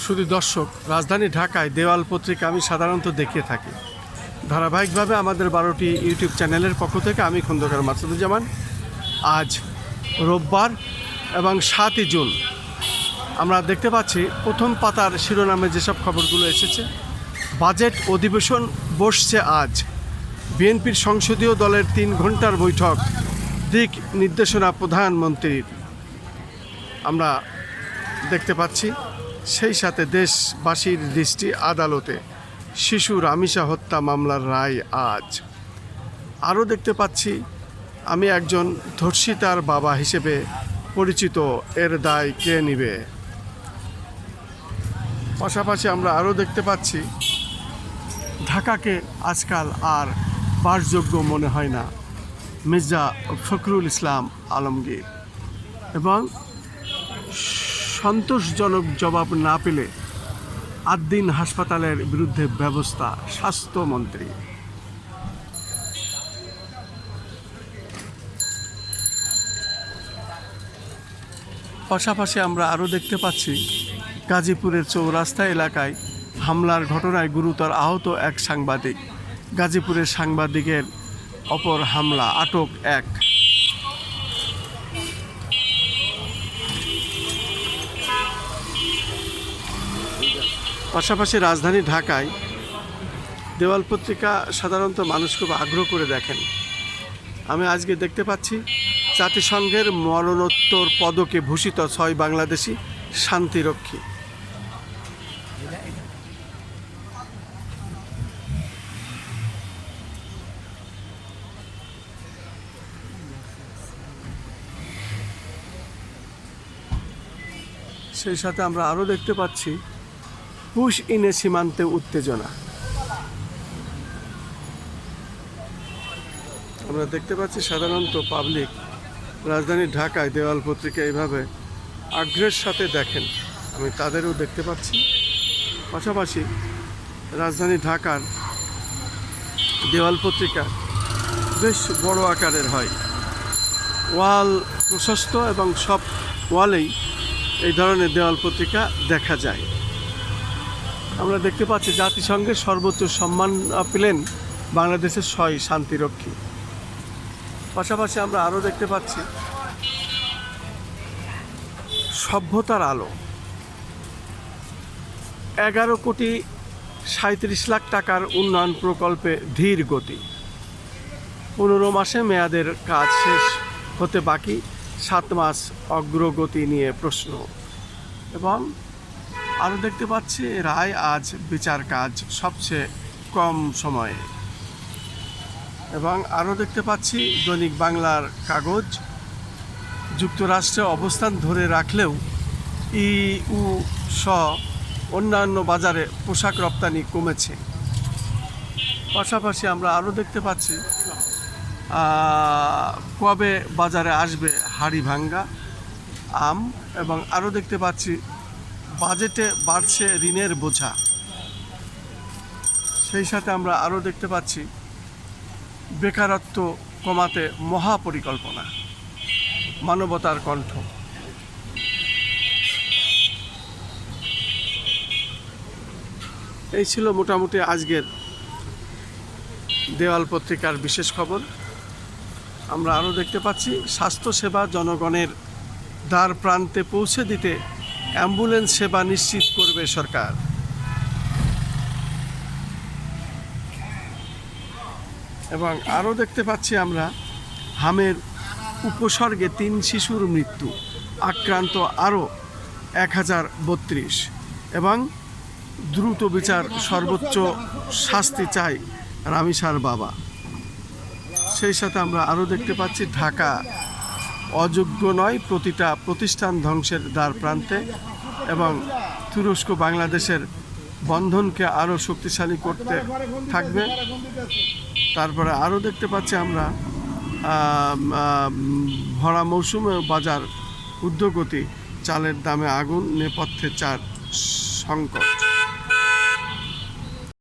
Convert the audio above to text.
শুধু দর্শক, রাজধানী ঢাকায় দেওয়াল পত্রিকা আমি সাধারণত দেখিয়ে থাকি ধারাবাহিকভাবে আমাদের 12টি ইউটিউব চ্যানেলের পক্ষ থেকে। আমি খন্দকার মাসুদুজ্জামান। আজ রোববার এবং 7ই জুন আমরা দেখতে পাচ্ছি প্রথম পাতার শিরোনামে যেসব খবরগুলো এসেছে। বাজেট অধিবেশন বসছে আজ। বিএনপির সংসদীয় দলের 3 ঘন্টার বৈঠক, দিক নির্দেশনা প্রধানমন্ত্রীর আমরা দেখতে পাচ্ছি। সেই সাথে দেশবাসীর দৃষ্টি আদালতে, শিশু রামিসা হত্যা মামলার রায় আজ। আরও দেখতে পাচ্ছি আমি একজন ধর্ষিতার বাবা হিসেবে পরিচিত, এর দায় কে নিবে। পাশাপাশি আমরা আরও দেখতে পাচ্ছি ঢাকাকে আজকাল আর বাসযোগ্য মনে হয় না, মির্জা ফখরুল ইসলাম আলমগীর। এবং সন্তোষজনক জবাব না পেলে 8 দিন হাসপাতালের বিরুদ্ধে ব্যবস্থা, স্বাস্থ্যমন্ত্রী। পাশাপাশি আমরা আরও দেখতে পাচ্ছি গাজীপুরের চৌরাস্তা এলাকায় হামলার ঘটনায় গুরুতর আহত এক সাংবাদিক। গাজীপুরের সাংবাদিকের অপর হামলা, আটক এক। পাশাপাশি রাজধানী ঢাকায় দেওয়াল পত্রিকা সাধারণত মানুষ খুব আগ্রহ করে দেখেন। আমি আজকে দেখতে পাচ্ছি জাতিসংঘের মরণোত্তর পদকে ভূষিত 6 বাংলাদেশি শান্তিরক্ষী। সেই সাথে আমরা আরও দেখতে পাচ্ছি পুশ ইনে সীমান্তে উত্তেজনা। আমরা দেখতে পাচ্ছি সাধারণত পাবলিক রাজধানী ঢাকায় দেওয়াল পত্রিকা এইভাবে আগ্রহের সাথে দেখেন, আমি তাদেরও দেখতে পাচ্ছি। পাশাপাশি রাজধানী ঢাকার দেওয়াল পত্রিকা বেশ বড় আকারের হয়, ওয়াল প্রশস্ত এবং সব ওয়ালেই এই ধরনের দেওয়াল পত্রিকা দেখা যায়। আমরা দেখতে পাচ্ছি জাতিসংঘের সর্বোচ্চ সম্মান পেলেন বাংলাদেশের 6 শান্তিরক্ষী। পাশাপাশি আমরা আরও দেখতে পাচ্ছি সভ্যতার আলো, 11,37,00,000 টাকার উন্নয়ন প্রকল্পে ধীর গতি। 15 মাসে মেয়াদের কাজ শেষ হতে বাকি, 7 মাস অগ্রগতি নিয়ে প্রশ্ন। এবং আরও দেখতে পাচ্ছি রায় আজ, বিচার কাজ সবচেয়ে কম সময়ে। এবং আরও দেখতে পাচ্ছি দৈনিক বাংলার কাগজ, যুক্তরাষ্ট্রে অবস্থান ধরে রাখলেও ইইউ সহ অন্যান্য বাজারে পোশাক রপ্তানি কমেছে। পাশাপাশি আমরা আরও দেখতে পাচ্ছি কবে বাজারে আসবে হাড়িভাঙ্গা আম। এবং আরও দেখতে পাচ্ছি বাজেটে বাড়ছে ঋণের বোঝা। সেই সাথে আমরা আরও দেখতে পাচ্ছি বেকারত্ব কমাতে মহাপরিকল্পনা, মানবতার কণ্ঠ। এই ছিল মোটামুটি আজকের দেওয়াল পত্রিকার বিশেষ খবর। আমরা আরও দেখতে পাচ্ছি স্বাস্থ্যসেবা জনগণের দ্বার প্রান্তে পৌঁছে দিতে অ্যাম্বুলেন্স সেবা নিশ্চিত করবে সরকার। এবং আরও দেখতে পাচ্ছি আমরা হামের উপসর্গে 3 শিশুর মৃত্যু, আক্রান্ত আরও 1032। এবং দ্রুত বিচার, সর্বোচ্চ শাস্তি চাই রামিসার বাবা। সেই সাথে আমরা আরও দেখতে পাচ্ছি ঢাকা অযোগ্য নয়, প্রতিটা প্রতিষ্ঠান ধ্বংসের দ্বার প্রান্তে। এবং তুরস্ক বাংলাদেশের বন্ধনকে আরও শক্তিশালী করতে থাকবে। তারপরে আরও দেখতে পাচ্ছি আমরা ভরা মৌসুমে বাজার ঊর্ধ্বগতি, চালের দামে আগুন, নেপথ্যে 4 সংকট।